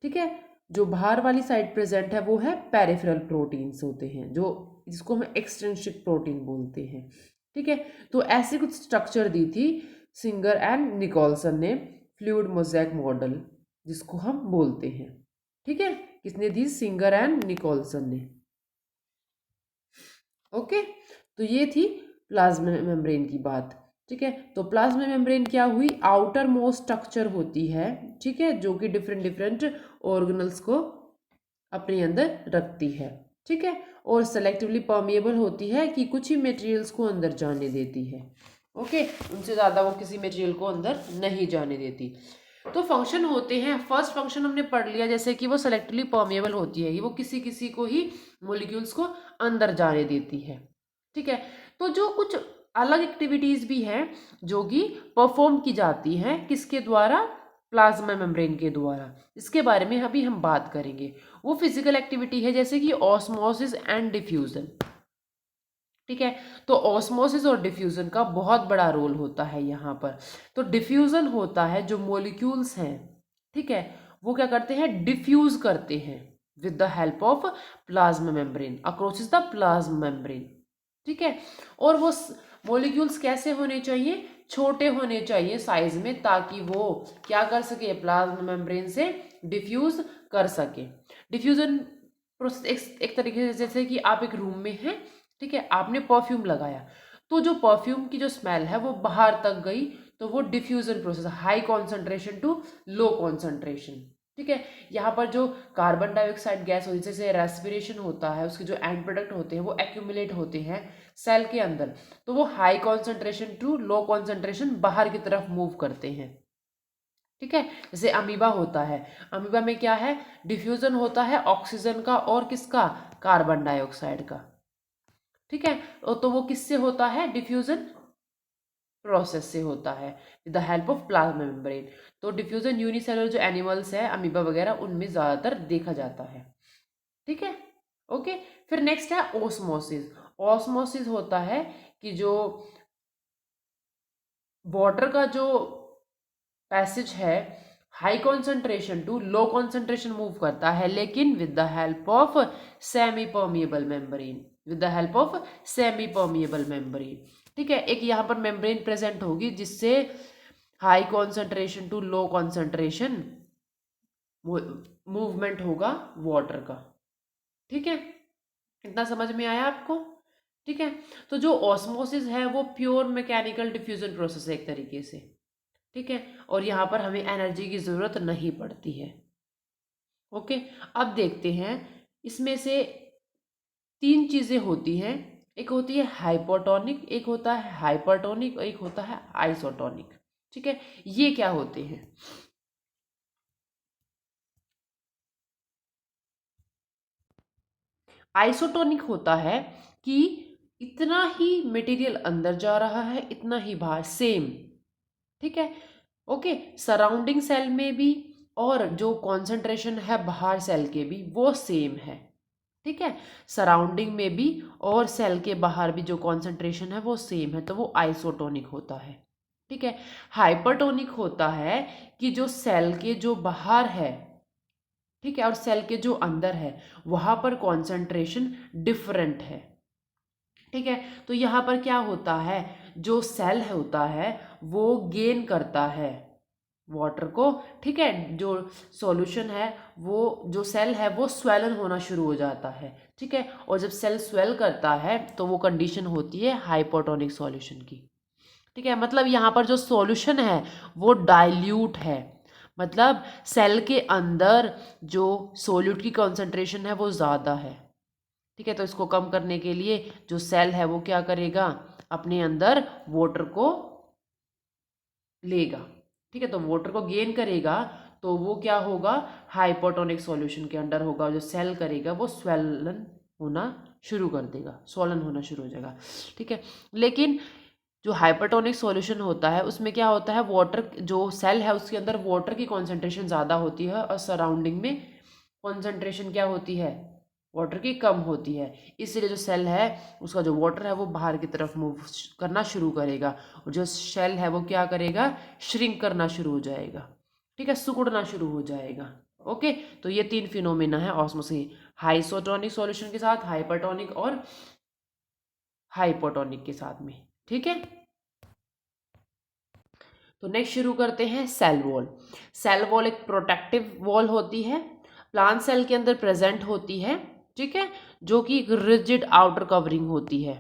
ठीक है, जो बाहर वाली साइड प्रेजेंट है वो है पेरिफेरल प्रोटीन्स होते हैं, जो जिसको हम एक्सट्रिंसिक प्रोटीन बोलते हैं। ठीक है, तो ऐसे कुछ स्ट्रक्चर दी थी सिंगर एंड निकोलसन ने, फ्लूइड मोज़ैक मॉडल जिसको हम बोलते हैं। ठीक है, किसने दी, सिंगर एंड निकोलसन ने। ओके, तो ये थी प्लाज्मा मेम्ब्रेन की बात। ठीक है, तो प्लाज्मा मेम्ब्रेन क्या हुई, आउटर मोस्ट स्ट्रक्चर होती है। ठीक है, जो कि डिफरेंट ऑर्गेनल्स को अपने अंदर रखती है। ठीक है, और सेलेक्टिवली परमेएबल होती है कि कुछ ही मटेरियल्स को अंदर जाने देती है। ओके, उनसे ज़्यादा वो किसी मटेरियल को अंदर नहीं जाने देती। तो फंक्शन होते हैं, फर्स्ट फंक्शन हमने पढ़ लिया जैसे कि वो सेलेक्टिवली परमेएबल होती है, वो किसी किसी को ही मॉलिक्यूल्स को अंदर जाने देती है। ठीक है, तो जो कुछ अलग एक्टिविटीज भी हैं जो कि परफॉर्म की जाती हैं किसके द्वारा, प्लाज्मा मेम्ब्रेन के द्वारा, इसके बारे में अभी हम बात करेंगे। वो फिजिकल एक्टिविटी है जैसे कि ऑस्मोसिस एंड डिफ्यूजन। ठीक है, तो ऑस्मोसिस और डिफ्यूजन का बहुत बड़ा रोल होता है यहाँ पर। तो डिफ्यूजन होता है जो मॉलिक्यूल्स हैं, ठीक है, वो क्या करते हैं, डिफ्यूज करते हैं with the help of plasma membrane across the plasma membrane. ठीक है, और वो मॉलिक्यूल्स कैसे होने चाहिए, छोटे होने चाहिए साइज में, ताकि वो क्या कर सके, प्लाज्मा मेम्ब्रेन से डिफ्यूज कर सके। डिफ्यूजन प्रोसेस एक तरीके से जैसे कि आप एक रूम में हैं, ठीक है, आपने परफ्यूम लगाया, तो जो परफ्यूम की जो स्मेल है वो बाहर तक गई, तो वो diffusion process, high concentration to low concentration. ठीक है, यहाँ पर जो कार्बन डाइऑक्साइड गैस होती है, जैसे रेस्पिरेशन होता है, उसके जो एंड प्रोडक्ट होते हैं वो एक्यूमुलेट होते हैं सेल के अंदर, तो वो high concentration to low concentration बाहर की तरफ मूव करते हैं। ठीक है, जैसे अमीबा होता है, अमीबा में क्या है, डिफ्यूजन होता है ऑक्सीजन का और किसका, कार्बन डाइऑक्साइड का। ठीक है, तो वो किससे होता है, डिफ्यूजन प्रोसेस से होता है with the help of plasma membrane. तो डिफ्यूजन यूनिसेलुलर जो एनिमल्स है, अमीबा वगैरह, उनमें ज्यादातर देखा जाता है। ठीक है, ओके। फिर नेक्स्ट है ओस्मोसिस। ओस्मोसिस होता है कि जो वाटर का जो पैसेज है high concentration to low concentration move करता है, लेकिन with the help of semi permeable membrane, with the help of semi permeable membrane. ठीक है, एक यहाँ पर मेम्ब्रेन प्रेजेंट होगी जिससे high concentration to low concentration movement होगा वाटर का। ठीक है, इतना समझ में आया आपको। ठीक है, तो जो ऑस्मोसिस है वो प्योर मैकेनिकल डिफ्यूजन प्रोसेस है एक तरीके से। ठीक है, और यहाँ पर हमें एनर्जी की ज़रूरत नहीं पड़ती है। ओके, अब देखते हैं, इसमें से तीन चीज़ें होती हैं, एक होती है हाइपोटोनिक, एक होता है हाइपरटोनिक, और एक होता है आइसोटोनिक। ठीक है, ये क्या होते हैं, आइसोटोनिक होता है कि इतना ही मटेरियल अंदर जा रहा है, इतना ही बाहर, सेम। ठीक है, ओके, सराउंडिंग सेल में भी और जो कॉन्सेंट्रेशन है बाहर सेल के भी वो सेम है। ठीक है, सराउंडिंग में भी और सेल के बाहर भी जो कॉन्सेंट्रेशन है वो सेम है, तो वो आइसोटोनिक होता है। ठीक है, हाइपरटोनिक होता है कि जो सेल के जो बाहर है, ठीक है, और सेल के जो अंदर है वहां पर कॉन्सेंट्रेशन डिफरेंट है। ठीक है, तो यहाँ पर क्या होता है, जो सेल होता है वो गेन करता है वाटर को। ठीक है, जो सॉल्यूशन है, वो जो सेल है वो स्वेलन होना शुरू हो जाता है। ठीक है, और जब सेल स्वेल करता है तो वो कंडीशन होती है हाइपोटोनिक सॉल्यूशन की। ठीक है, मतलब यहाँ पर जो सॉल्यूशन है वो डाइल्यूट है, मतलब सेल के अंदर जो सोल्यूट की कॉन्सेंट्रेशन है वो ज़्यादा है। ठीक है, तो इसको कम करने के लिए जो सेल है वो क्या करेगा, अपने अंदर वाटर को लेगा। ठीक है, तो वाटर को गेन करेगा, तो वो क्या होगा, हाइपोटोनिक सॉल्यूशन के अंदर होगा। जो सेल करेगा वो स्वेलन होना शुरू कर देगा, स्वलन होना शुरू हो जाएगा। ठीक है, लेकिन जो हाइपरटोनिक सॉल्यूशन होता है उसमें क्या होता है, वाटर जो सेल है उसके अंदर वाटर की कॉन्सेंट्रेशन ज़्यादा होती है और सराउंडिंग में कॉन्सेंट्रेशन क्या होती है, वाटर की कम होती है। इसलिए जो सेल है उसका जो वाटर है वो बाहर की तरफ मूव करना शुरू करेगा, और जो सेल है वो क्या करेगा, श्रिंक करना शुरू हो जाएगा। ठीक है, सिकुड़ना शुरू हो जाएगा। ओके, तो ये तीन फिनोमेना है ऑस्मोसिस, हाइसोटोनिक सॉल्यूशन के साथ, हाइपरटोनिक और हाइपोटोनिक के साथ में। ठीक है, तो नेक्स्ट शुरू करते हैं सेल वॉल। सेल वॉल एक प्रोटेक्टिव वॉल होती है, प्लांट सेल के अंदर प्रेजेंट होती है। ठीक है, जो कि एक रिजिड आउटर कवरिंग होती है।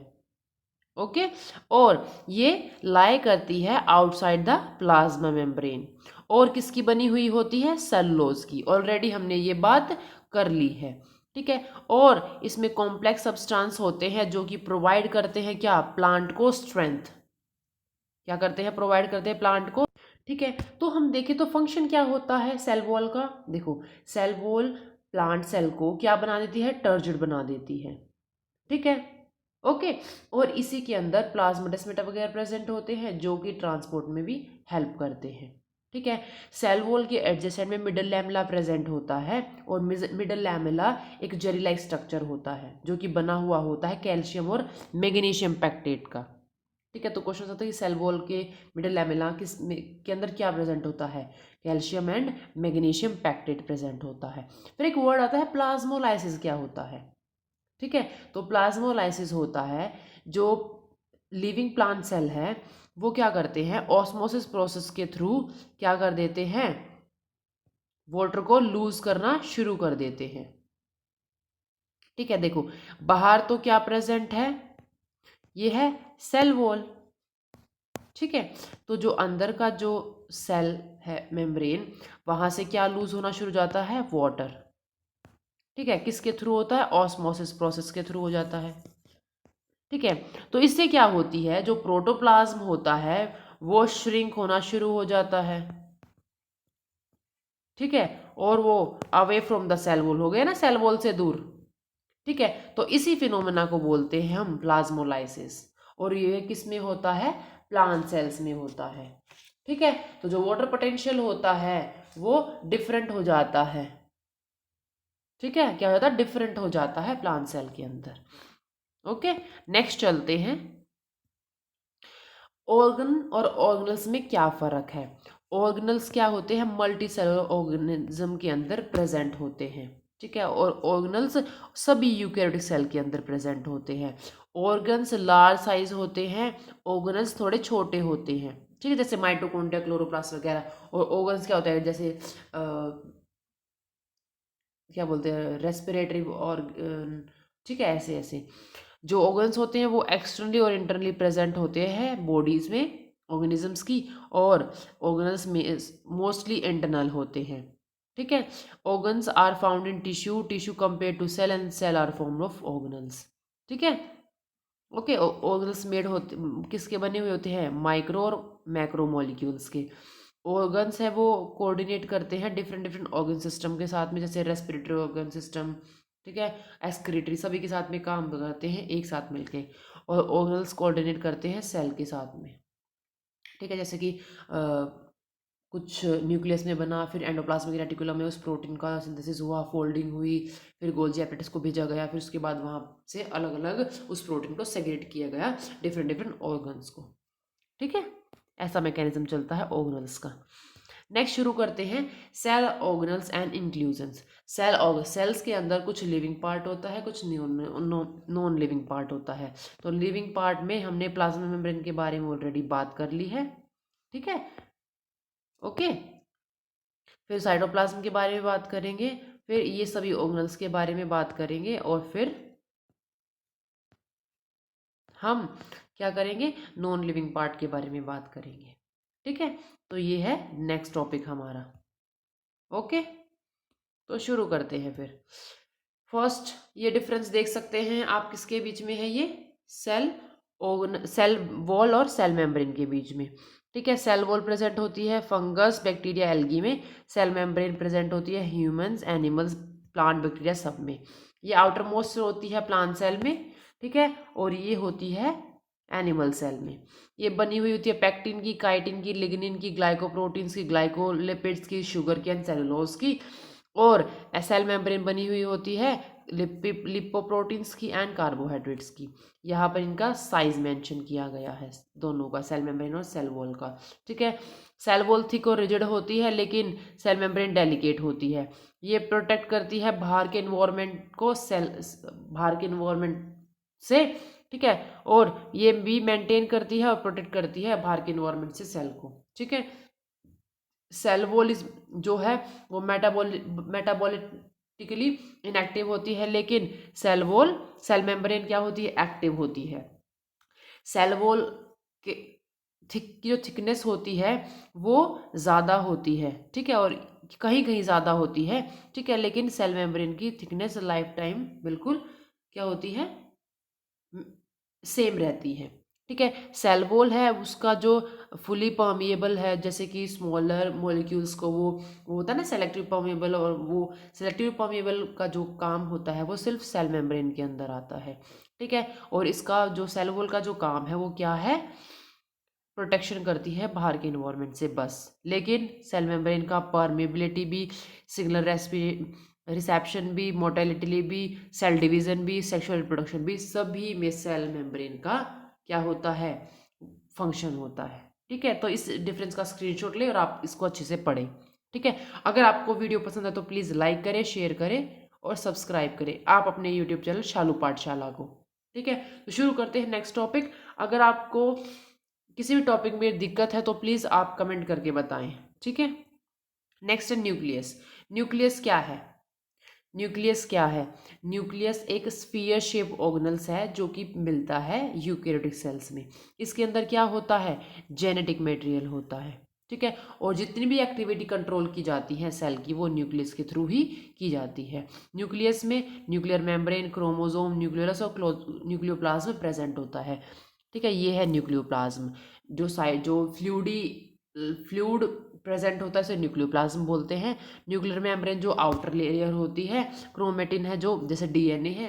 ओके, और ये लाई करती है आउटसाइड द प्लाज्मा मेम्ब्रेन, और किसकी बनी हुई होती है, सेलुलोज की। ऑलरेडी हमने ये बात कर ली है। ठीक है, और इसमें कॉम्प्लेक्स सब्सटेंस होते हैं जो कि प्रोवाइड करते हैं क्या, प्लांट को स्ट्रेंथ, क्या करते हैं, प्रोवाइड करते हैं प्लांट को। ठीक है, तो हम देखें तो फंक्शन क्या होता है सेल वॉल का। देखो, सेल वॉल प्लांट सेल को क्या बना देती है, टर्जिड बना देती है। ठीक है, ओके। और इसी के अंदर प्लाज्माडेस्माटा वगैरह प्रेजेंट होते हैं जो कि ट्रांसपोर्ट में भी हेल्प करते हैं। ठीक है, सेल वॉल के एडजेसेंट में मिडल लैमेला प्रेजेंट होता है और मिडल लैमेला एक जेली लाइक स्ट्रक्चर होता है जो कि बना हुआ होता है कैल्शियम और मैग्नीशियम पैक्टेट का। ठीक है, तो क्वेश्चन होता है कि सेल वॉल के मिडल लैमेला के अंदर क्या प्रेजेंट होता है, calcium and magnesium pectate present होता है। फिर एक वर्ड आता है प्लाज्मोलाइसिस, क्या होता है। ठीक है, तो प्लाज्मोलाइसिस होता है जो लिविंग प्लांट सेल है वो क्या करते हैं, ऑस्मोसिस प्रोसेस के थ्रू क्या कर देते हैं, वाटर को लूज करना शुरू कर देते हैं। ठीक है, देखो बाहर तो क्या प्रेजेंट है, ये है सेल वॉल। ठीक है, तो जो अंदर का जो सेल है मेम्ब्रेन, वहां से क्या लूज होना शुरू हो जाता है, वाटर। ठीक है, किसके थ्रू होता है, ऑस्मोसिस प्रोसेस के थ्रू हो जाता है। ठीक है, तो इससे क्या होती है, जो प्रोटोप्लाज्म होता है वो श्रिंक होना शुरू हो जाता है। ठीक है, और वो away from the cell wall हो गया ना, सेल वॉल से दूर। ठीक है, तो इसी फिनोमेना को बोलते हैं हम प्लाज्मोलाइसिस, और ये किस में होता है, प्लांट सेल्स में होता है। ठीक है, तो जो वाटर पोटेंशियल होता है वो डिफरेंट हो जाता है। ठीक है, क्या हो जाता है, डिफरेंट हो जाता है प्लांट सेल के अंदर। ओके, नेक्स्ट चलते हैं, ऑर्गन और ऑर्गेनल्स में क्या फ़र्क है। ऑर्गेनल्स क्या होते हैं, मल्टी सेलुलर ऑर्गेनिज्म के अंदर प्रेजेंट होते हैं। ठीक है, और ऑर्गेनल्स सभी यूकैरियोटिक सेल के अंदर प्रेजेंट होते हैं। ऑर्गन्स लार्ज साइज होते हैं, ऑर्गेनल्स थोड़े छोटे होते हैं। ठीक है, जैसे माइटोकॉन्ड्रिया, क्लोरोप्लास्ट वगैरह। और ऑर्गन्स क्या होता है, जैसे क्या बोलते हैं, रेस्पिरेटरी और ठीक है, ऐसे ऐसे जो ऑर्गन्स होते हैं वो एक्सटर्नली और इंटरनली प्रेजेंट होते हैं बॉडीज में ऑर्गेनिजम्स की, और ऑर्गन्स में मोस्टली इंटरनल होते हैं। ठीक है, organs are found in tissue, tissue compare to cell, and cell are form of organelles. ठीक है, ओके। ऑर्गन्स मेड होते किसके बने हुए होते हैं, माइक्रो और मैक्रो मॉलिक्यूल्स के। ऑर्गन्स है वो कोऑर्डिनेट करते हैं डिफरेंट डिफरेंट ऑर्गन सिस्टम के साथ में, जैसे रेस्पिरेटरी ऑर्गन सिस्टम, ठीक है, एक्सक्रीटरी, सभी के साथ में काम करते हैं एक साथ मिलके। और ऑर्गन्स कोऑर्डिनेट करते हैं सेल के साथ में। ठीक है, जैसे कि कुछ न्यूक्लियस में बना, फिर एंडोप्लाज्मिक रेटिकुलम में उस प्रोटीन का सिंथेसिस हुआ, फोल्डिंग हुई, फिर गोल्जी एपेटाइटिस को भेजा गया, फिर उसके बाद वहाँ से अलग अलग उस प्रोटीन को सेग्रेट किया गया डिफरेंट डिफरेंट ऑर्गन्स को। ठीक है, ऐसा मैकेनिज्म चलता है ऑर्गेनल्स का। नेक्स्ट शुरू करते हैं, cell organelles and inclusions. Cells के अंदर कुछ लिविंग पार्ट होता है, कुछ नॉन लिविंग पार्ट होता है। तो लिविंग पार्ट में हमने प्लाज्मा मेम्ब्रेन के बारे में ऑलरेडी बात कर ली है। ठीक है, ओके। फिर साइटोप्लाज्म के बारे में बात करेंगे, फिर ये सभी ऑर्गेनल्स के बारे में बात करेंगे, और फिर हम क्या करेंगे, नॉन लिविंग पार्ट के बारे में बात करेंगे। ठीक है, तो ये है नेक्स्ट टॉपिक हमारा। ओके, तो शुरू करते हैं फिर। फर्स्ट ये डिफरेंस देख सकते हैं आप, किसके बीच में है ये, सेल वॉल और सेल मेम्ब्रेन के बीच में। ठीक है, सेल वॉल प्रेजेंट होती है फंगस, बैक्टीरिया, एल्गी में। सेल मेम्ब्रेन प्रेजेंट होती है ह्यूमंस, एनिमल्स, प्लांट, बैक्टीरिया सब में। ये आउटर मोस्ट होती है प्लांट सेल में। ठीक है, और ये होती है एनिमल सेल में। ये बनी हुई होती है पैक्टिन की, काइटिन की, लिग्निन की, ग्लाइकोप्रोटीन्स की, ग्लाइकोलिपिड्स की, शुगर की एंड सेलुलोज की। और सेल मेम्ब्रेन बनी हुई होती है लिपोप्रोटीन्स की एंड कार्बोहाइड्रेट्स की। यहाँ पर इनका साइज मेंशन किया गया है दोनों का, सेल मेम्ब्रेन और सेल वॉल का। ठीक है, सेल वॉल थिक और रिजिड होती है, लेकिन सेल मेम्ब्रेन डेलिकेट होती है। ये प्रोटेक्ट करती है बाहर के इन्वायरमेंट को, बाहर के इन्वायरमेंट से। ठीक है, और ये भी मेंटेन करती है और प्रोटेक्ट करती है बाहर के इन्वायरमेंट से सेल को। ठीक है, सेल वॉल जो है वो मेटाबॉलिटिकली इनएक्टिव होती है, लेकिन सेल मेम्ब्रेन क्या होती है, एक्टिव होती है। सेल वॉल के की जो थिकनेस होती है वो ज़्यादा होती है। ठीक है, और कहीं कहीं ज़्यादा होती है। ठीक है, लेकिन सेल मेम्ब्रेन की थिकनेस लाइफ टाइम बिल्कुल क्या होती है, सेम रहती है। ठीक है। सेल वॉल है उसका जो फुली परमिएबल है, जैसे कि स्मॉलर मॉलिक्यूल्स को वो होता है ना सेलेक्टिव परमिएबल, और वो सेलेक्टिव परमिएबल का जो काम होता है वो सिर्फ सेल मेम्ब्रेन के अंदर आता है। ठीक है। और इसका जो सेल वॉल का जो काम है वो क्या है, प्रोटेक्शन करती है बाहर के इन्वायरमेंट से बस। लेकिन सेल मेम्ब्रेन का परमेबिलिटी भी, सिग्नल रिसेप्शन भी, मोटेलिटी भी, सेल डिवीजन भी, सेक्सुअल रिप्रोडक्शन भी, सभी में सेल मेम्ब्रेन का क्या होता है, फंक्शन होता है। ठीक है। तो इस डिफरेंस का स्क्रीनशॉट लें और आप इसको अच्छे से पढ़ें। ठीक है। अगर आपको वीडियो पसंद है तो प्लीज़ लाइक करें, शेयर करें और सब्सक्राइब करें आप अपने यूट्यूब चैनल शालू पाठशाला को। ठीक है। तो शुरू करते हैं नेक्स्ट टॉपिक। अगर आपको किसी भी टॉपिक में दिक्कत है तो प्लीज़ आप कमेंट करके बताएं। ठीक है। नेक्स्ट है न्यूक्लियस। न्यूक्लियस क्या है? न्यूक्लियस क्या है? न्यूक्लियस एक स्फीयर शेप ऑर्गेनल्स है जो कि मिलता है यूकैरियोटिक सेल्स में। इसके अंदर क्या होता है, जेनेटिक मटेरियल होता है। ठीक है। और जितनी भी एक्टिविटी कंट्रोल की जाती है सेल की वो न्यूक्लियस के थ्रू ही की जाती है। न्यूक्लियस में न्यूक्लियर मेम्ब्रेन, क्रोमोसोम, न्यूक्लियस और न्यूक्लियोप्लाज्म प्रेजेंट होता है। ठीक है। ये है न्यूक्लियोप्लाज्म। जो फ्लूइड प्रेजेंट होता है उसे न्यूक्लियोप्लाज्म बोलते हैं। न्यूक्लियर मेम्ब्रेन जो आउटर लेयर होती है, क्रोमेटिन है जो जैसे डीएनए है,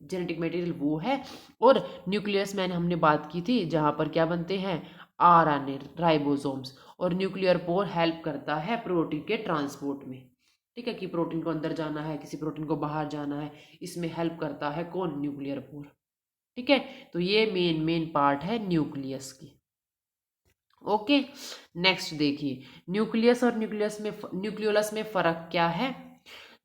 जेनेटिक मटेरियल वो है। और न्यूक्लियस मैंने हमने बात की थी जहाँ पर क्या बनते हैं, आरएनए, राइबोसोम्स। और न्यूक्लियर पोर हेल्प करता है प्रोटीन के ट्रांसपोर्ट में। ठीक है, कि प्रोटीन को अंदर जाना है, किसी प्रोटीन को बाहर जाना है, इसमें हेल्प करता है कौन, न्यूक्लियर पोर। ठीक है। तो ये मेन पार्ट है न्यूक्लियस की। ओके। नेक्स्ट देखिए, न्यूक्लियस और न्यूक्लियोलस में फर्क क्या है।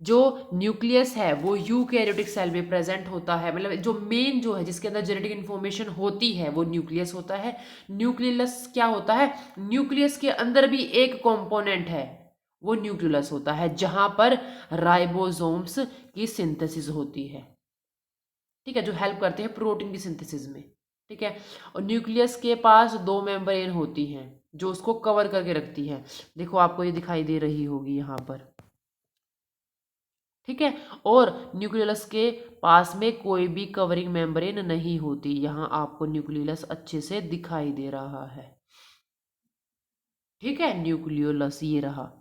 जो न्यूक्लियस है वो यूकैरियोटिक सेल में प्रेजेंट होता है, मतलब जो मेन जो है जिसके अंदर जेनेटिक इन्फॉर्मेशन होती है वो न्यूक्लियस होता है। न्यूक्लियस क्या होता है, न्यूक्लियस के अंदर भी एक कंपोनेंट है वो न्यूक्लियस होता है जहां पर राइबोसोम्स की सिंथेसिस होती है। ठीक है, जो हेल्प करते हैं प्रोटीन की सिंथेसिस में। ठीक है। और न्यूक्लियस के पास दो मेम्ब्रेन होती हैं जो उसको कवर करके रखती है। देखो आपको ये दिखाई दे रही होगी यहाँ पर। ठीक है। और न्यूक्लियस के पास में कोई भी कवरिंग मेम्ब्रेन नहीं होती। यहाँ आपको न्यूक्लियस अच्छे से दिखाई दे रहा है। ठीक है, न्यूक्लियोलस ये रहा।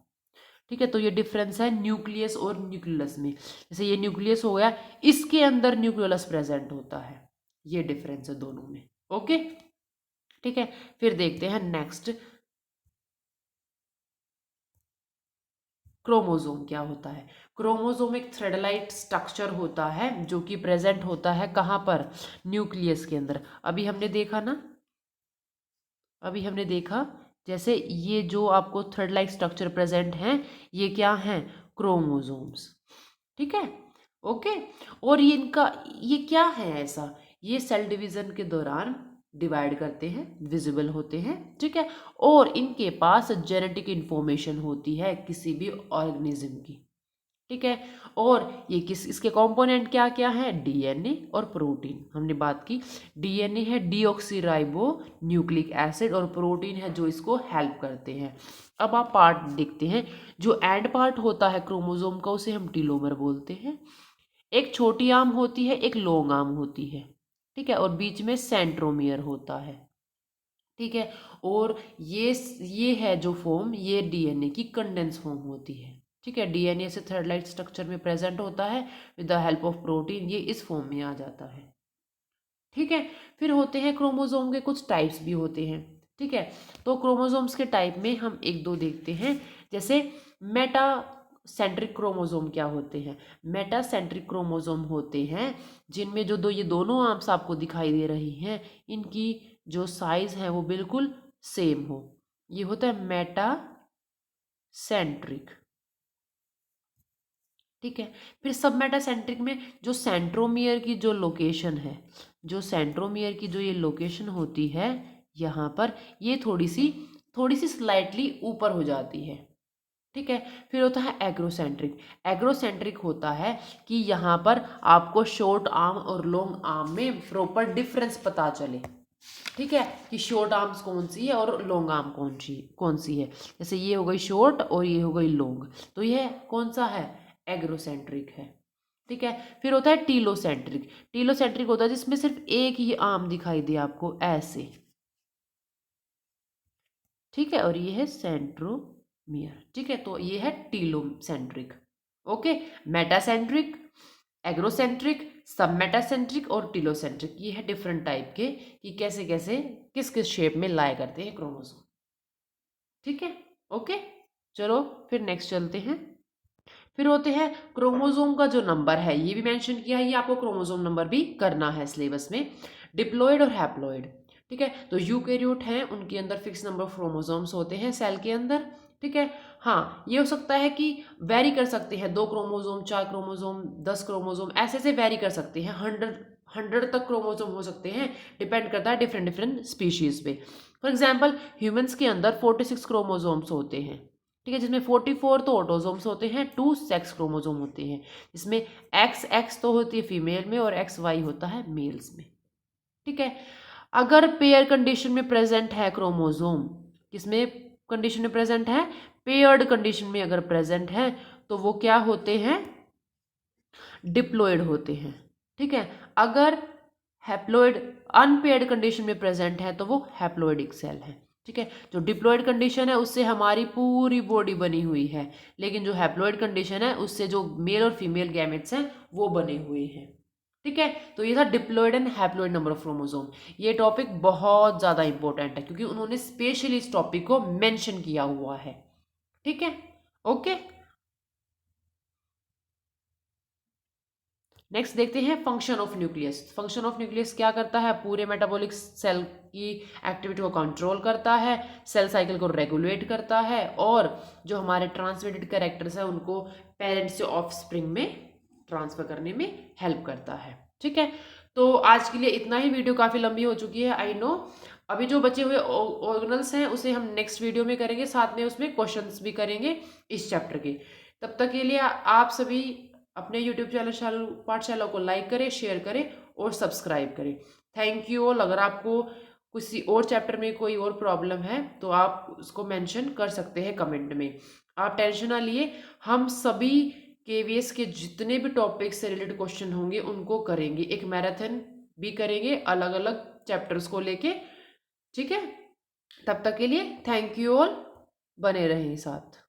ठीक है। तो ये डिफरेंस है न्यूक्लियस और न्यूक्लियस में। जैसे ये न्यूक्लियस हो गया, इसके अंदर न्यूक्लियोलस प्रेजेंट होता है। ये डिफरेंस है दोनों में। ओके। ठीक है। फिर देखते हैं नेक्स्ट, क्रोमोसोम क्या होता है। क्रोमोसोम एक थ्रेड लाइक स्ट्रक्चर होता है जो कि प्रेजेंट होता है कहाँ पर, न्यूक्लियस के अंदर। अभी हमने देखा ना, अभी हमने देखा जैसे ये जो आपको थ्रेड लाइक स्ट्रक्चर प्रेजेंट हैं ये क्या हैं, क्रोमोसोम्स। ठीक है। ओके। और ये इनका ये क्या है ऐसा, ये सेल डिवीजन के दौरान डिवाइड करते हैं, विजिबल होते हैं। ठीक है। और इनके पास जेनेटिक इंफॉर्मेशन होती है किसी भी ऑर्गेनिज्म की। ठीक है। और ये इसके कंपोनेंट क्या क्या है, डीएनए और प्रोटीन हमने बात की। डीएनए है डीऑक्सीराइबो न्यूक्लिक एसिड, और प्रोटीन है जो इसको हेल्प करते हैं। अब आप पार्ट देखते हैं, जो एंड पार्ट होता है क्रोमोसोम का उसे हम टीलोमर बोलते हैं। एक छोटी आर्म होती है, एक लॉन्ग आर्म होती है। ठीक है। और बीच में सेंट्रोमियर होता है। ठीक है। और ये है जो फॉर्म, ये डीएनए की कंडेंस फॉर्म होती है। ठीक है। डीएनए से थर्ड लाइट स्ट्रक्चर में प्रेजेंट होता है with the help of protein, ये इस फॉर्म में आ जाता है। ठीक है। फिर होते हैं क्रोमोसोम के कुछ टाइप्स भी होते हैं। ठीक है। तो क्रोमोसोम्स के टाइप में हम एक दो देखते हैं। जैसे मेटा सेंट्रिक क्रोमोसोम क्या होते हैं, मेटा सेंट्रिक क्रोमोसोम होते हैं जिनमें जो ये दोनों आर्म्स आपको दिखाई दे रही हैं इनकी जो साइज है वो बिल्कुल सेम हो, ये होता है मेटा सेंट्रिक। ठीक है। फिर सब मेटासेंट्रिक में जो सेंट्रोमियर की जो लोकेशन है, जो सेंट्रोमियर की जो ये लोकेशन होती है यहाँ पर, ये थोड़ी सी स्लाइटली ऊपर हो जाती है। ठीक है। फिर होता है एग्रोसेंट्रिक। एग्रोसेंट्रिक होता है कि यहाँ पर आपको शॉर्ट आर्म और लॉन्ग आर्म में प्रॉपर डिफरेंस पता चले। ठीक है, कि शॉर्ट आर्म्स कौन सी है और लॉन्ग आर्म कौन सी है। जैसे ये हो गई शॉर्ट और ये हो गई लॉन्ग, तो ये कौन सा है, एग्रोसेंट्रिक है। ठीक है। फिर होता है टीलोसेंट्रिक। टीलोसेंट्रिक होता है जिसमें सिर्फ एक ही आर्म दिखाई दे आपको ऐसे, ठीक है, और ये है सेंट्रोमियर, ठीक है। तो ये है टीलोसेंट्रिक। ओके। मेटासेंट्रिक, एग्रोसेंट्रिक, सब मेटासेंट्रिक और टीलोसेंट्रिक, ये है डिफरेंट टाइप के कि कैसे कैसे किस किस शेप में लाया करते हैं क्रोमोसोम, ठीक है। ओके, चलो फिर नेक्स्ट चलते हैं। फिर होते हैं क्रोमोसोम का जो नंबर है, ये भी मेंशन किया है, ये आपको क्रोमोसोम नंबर भी करना है सिलेबस में। डिप्लॉयड और हैप्लॉयड, ठीक है। तो यूकैरियोट हैं, उनके अंदर फिक्स नंबर ऑफ क्रोमोसोम्स होते हैं सेल के अंदर, ठीक है। हाँ, ये हो सकता है कि वेरी कर सकते हैं, 2 क्रोमोसोम, 4 क्रोमोसोम, 10 क्रोमोसोम, ऐसे से वेरी कर सकते हैं, 100 तक क्रोमोसोम हो सकते हैं, डिपेंड करता है डिफरेंट डिफरेंट स्पीशीज पे। फॉर एग्जाम्पल ह्यूमन्स के अंदर 46 क्रोमोसोम्स होते हैं, ठीक है, जिसमें 44 तो ऑटोसोम्स होते हैं, 2 सेक्स क्रोमोसोम होते हैं, जिसमें एक्स तो होती है फीमेल में और XY होता है मेल्स में, ठीक है। अगर पेयर कंडीशन में प्रेजेंट है क्रोमोसोम, किसमें कंडीशन में प्रेजेंट है, पेयर्ड कंडीशन में अगर प्रेजेंट है, तो वो क्या होते हैं, डिप्लॉयड होते हैं, ठीक है। अगर हैप्लॉयड अनपेयर्ड कंडीशन में प्रेजेंट है तो वो हैप्लॉयडिक सेल है, ठीक है। जो डिप्लॉयड कंडीशन है उससे हमारी पूरी बॉडी बनी हुई है, लेकिन जो हैप्लॉयड कंडीशन है उससे जो मेल और फीमेल गैमेट्स हैं वो बने हुए हैं, ठीक है। तो ये था diploid and haploid number of chromosome. ये टॉपिक बहुत ज़्यादा इंपॉर्टेंट है क्योंकि उन्होंने स्पेशली इस टॉपिक को मेंशन किया हुआ है, ठीक है। ओके, नेक्स्ट देखते हैं function of nucleus. Function of nucleus क्या करता है, पूरे मेटाबॉलिक सेल की एक्टिविटी को कंट्रोल करता है, सेल साइकिल को रेगुलेट करता है, और जो हमारे ट्रांसमिटेड कैरेक्टर्स हैं उनको पेरेंट से ऑफस्प्रिंग में ट्रांसफर करने में हेल्प करता है, ठीक है। तो आज के लिए इतना ही, वीडियो काफ़ी लंबी हो चुकी है, आई नो। अभी जो बचे हुए ऑर्गेनल्स हैं उसे हम नेक्स्ट वीडियो में करेंगे, साथ में उसमें क्वेश्चंस भी करेंगे इस चैप्टर के। तब तक के लिए आप सभी अपने यूट्यूब चैनल पाठशाला को लाइक करें, शेयर करें और सब्सक्राइब करें। Thank you all. अगर आपको किसी और चैप्टर में कोई और प्रॉब्लम है तो आप उसको मेंशन कर सकते हैं कमेंट में। आप टेंशन ना लिए, हम सभी KVS के जितने भी टॉपिक से रिलेटेड क्वेश्चन होंगे उनको करेंगे, एक मैराथन भी करेंगे अलग अलग चैप्टर्स को लेके, ठीक है। तब तक के लिए थैंक यू ऑल, बने रहें साथ।